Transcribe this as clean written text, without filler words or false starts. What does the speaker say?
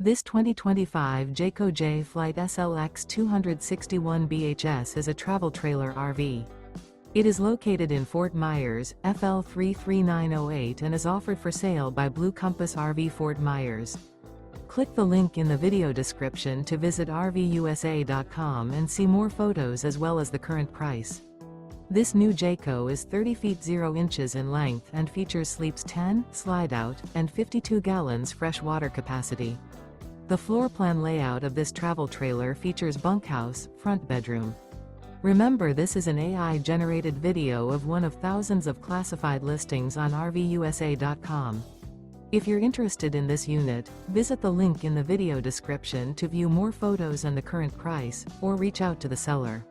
This 2025 Jayco Jay Flight SLX 261 BHS is a travel trailer RV. It is located in Fort Myers, FL 33908 and is offered for sale by Blue Compass RV Fort Myers. Click the link in the video description to visit RVUSA.com and see more photos as well as the current price. This new Jayco is 30 feet 0 inches in length and features sleeps 10, slide-out, and 52 gallons fresh water capacity. The floor plan layout of this travel trailer features bunkhouse, front bedroom. Remember, this is an AI-generated video of one of thousands of classified listings on RVUSA.com. If you're interested in this unit, visit the link in the video description to view more photos and the current price, or reach out to the seller.